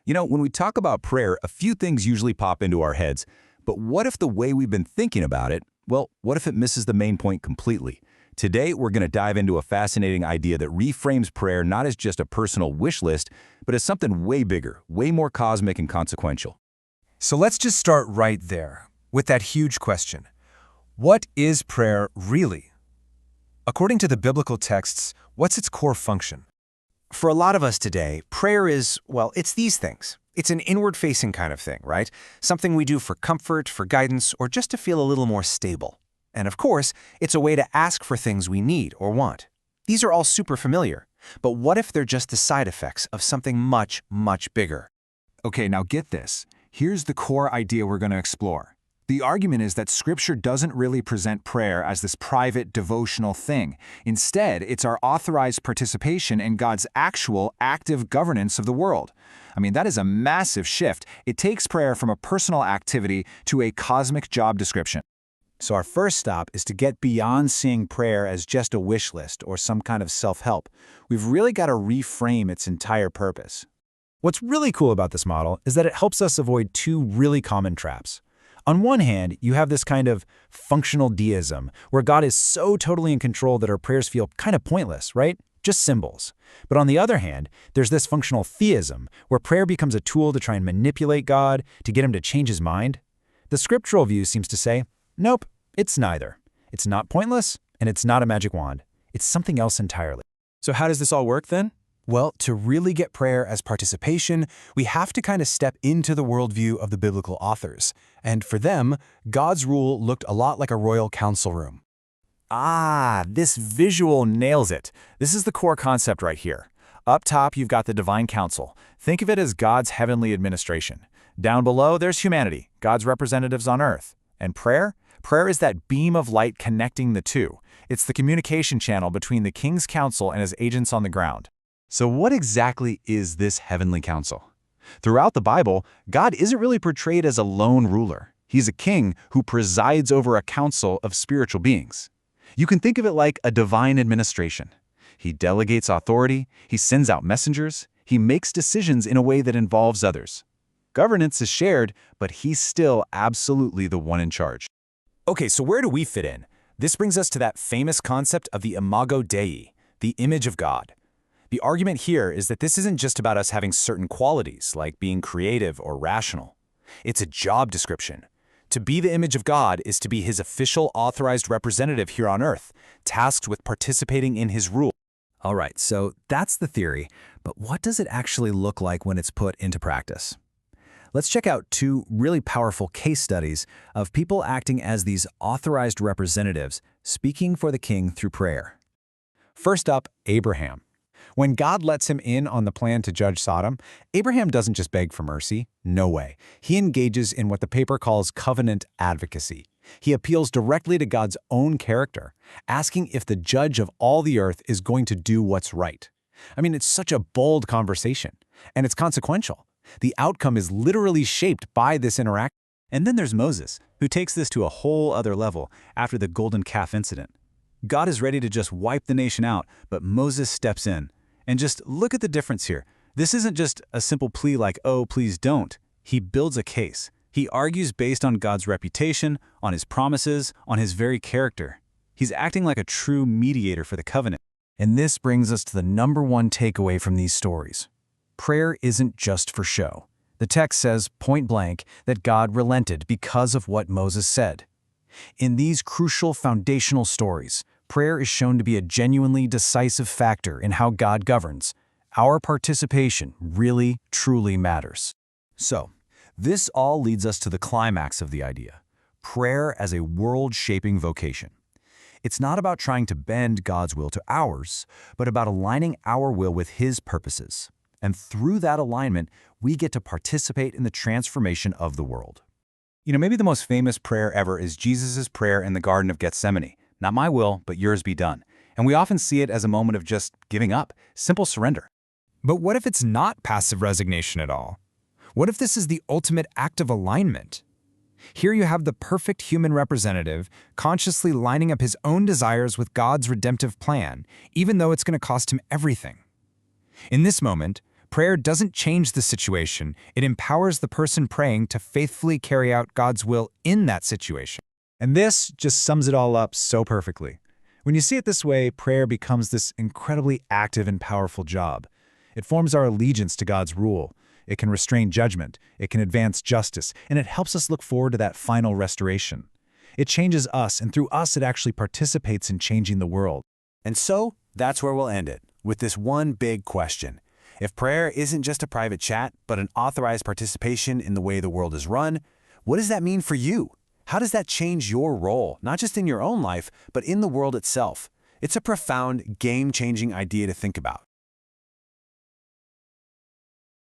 When we talk about prayer, a few things usually pop into our heads. But what if the way we've been thinking about it, well, what if it misses the main point completely? Today, we're going to dive into a fascinating idea that reframes prayer not as just a personal wish list, but as something way bigger, way more cosmic and consequential. So let's just start right there with that huge question. What is prayer really? According to the biblical texts, what's its core function? For a lot of us today, prayer is, well, it's these things. It's an inward-facing kind of thing, right? Something we do for comfort, for guidance, or just to feel a little more stable. And of course, it's a way to ask for things we need or want. These are all super familiar. But what if they're just the side effects of something much, much bigger? Okay, now get this. Here's the core idea we're going to explore. The argument is that Scripture doesn't really present prayer as this private, devotional thing. Instead, it's our authorized participation in God's actual, active governance of the world. That is a massive shift. It takes prayer from a personal activity to a cosmic job description. So our first stop is to get beyond seeing prayer as just a wish list or some kind of self-help. We've really got to reframe its entire purpose. What's really cool about this model is that it helps us avoid two really common traps. On one hand, you have this kind of functional deism, where God is so totally in control that our prayers feel kind of pointless, right? Just symbols. But on the other hand, there's this functional theism, where prayer becomes a tool to try and manipulate God, to get him to change his mind. The scriptural view seems to say, nope, it's neither. It's not pointless, and it's not a magic wand. It's something else entirely. So how does this all work then? Well, to really get prayer as participation, we have to kind of step into the worldview of the biblical authors. And for them, God's rule looked a lot like a royal council room. This visual nails it. This is the core concept right here. Up top, you've got the divine council. Think of it as God's heavenly administration. Down below, there's humanity, God's representatives on earth. And prayer? Prayer is that beam of light connecting the two. It's the communication channel between the king's council and his agents on the ground. So what exactly is this heavenly council? Throughout the Bible, God isn't really portrayed as a lone ruler. He's a king who presides over a council of spiritual beings. You can think of it like a divine administration. He delegates authority, he sends out messengers, he makes decisions in a way that involves others. Governance is shared, but he's still absolutely the one in charge. Okay, so where do we fit in? This brings us to that famous concept of the imago Dei, the image of God. The argument here is that this isn't just about us having certain qualities, like being creative or rational. It's a job description. To be the image of God is to be his official authorized representative here on earth, tasked with participating in his rule. All right, so that's the theory, but what does it actually look like when it's put into practice? Let's check out two really powerful case studies of people acting as these authorized representatives, speaking for the king through prayer. First up, Abraham. When God lets him in on the plan to judge Sodom, Abraham doesn't just beg for mercy. No way. He engages in what the paper calls covenant advocacy. He appeals directly to God's own character, asking if the judge of all the earth is going to do what's right. It's such a bold conversation, and it's consequential. The outcome is literally shaped by this interaction. And then there's Moses, who takes this to a whole other level after the golden calf incident. God is ready to just wipe the nation out, but Moses steps in. And just look at the difference here. This isn't just a simple plea like, oh, please don't. He builds a case. He argues based on God's reputation, on his promises, on his very character. He's acting like a true mediator for the covenant. And this brings us to the number one takeaway from these stories. Prayer isn't just for show. The text says, point blank, that God relented because of what Moses said. In these crucial foundational stories, prayer is shown to be a genuinely decisive factor in how God governs. Our participation really, truly matters. So, this all leads us to the climax of the idea: prayer as a world-shaping vocation. It's not about trying to bend God's will to ours, but about aligning our will with his purposes. And through that alignment, we get to participate in the transformation of the world. Maybe the most famous prayer ever is Jesus' prayer in the Garden of Gethsemane. Not my will, but yours be done. And we often see it as a moment of just giving up, simple surrender. But what if it's not passive resignation at all? What if this is the ultimate act of alignment? Here you have the perfect human representative consciously lining up his own desires with God's redemptive plan, even though it's going to cost him everything. In this moment, Prayer doesn't change the situation. It empowers the person praying to faithfully carry out God's will in that situation. And this just sums it all up so perfectly. When you see it this way, prayer becomes this incredibly active and powerful job. It forms our allegiance to God's rule. It can restrain judgment, it can advance justice, and it helps us look forward to that final restoration. It changes us, and through us it actually participates in changing the world. And so, that's where we'll end it, with this one big question. If prayer isn't just a private chat, but an authorized participation in the way the world is run, what does that mean for you? How does that change your role, not just in your own life, but in the world itself? It's a profound, game-changing idea to think about.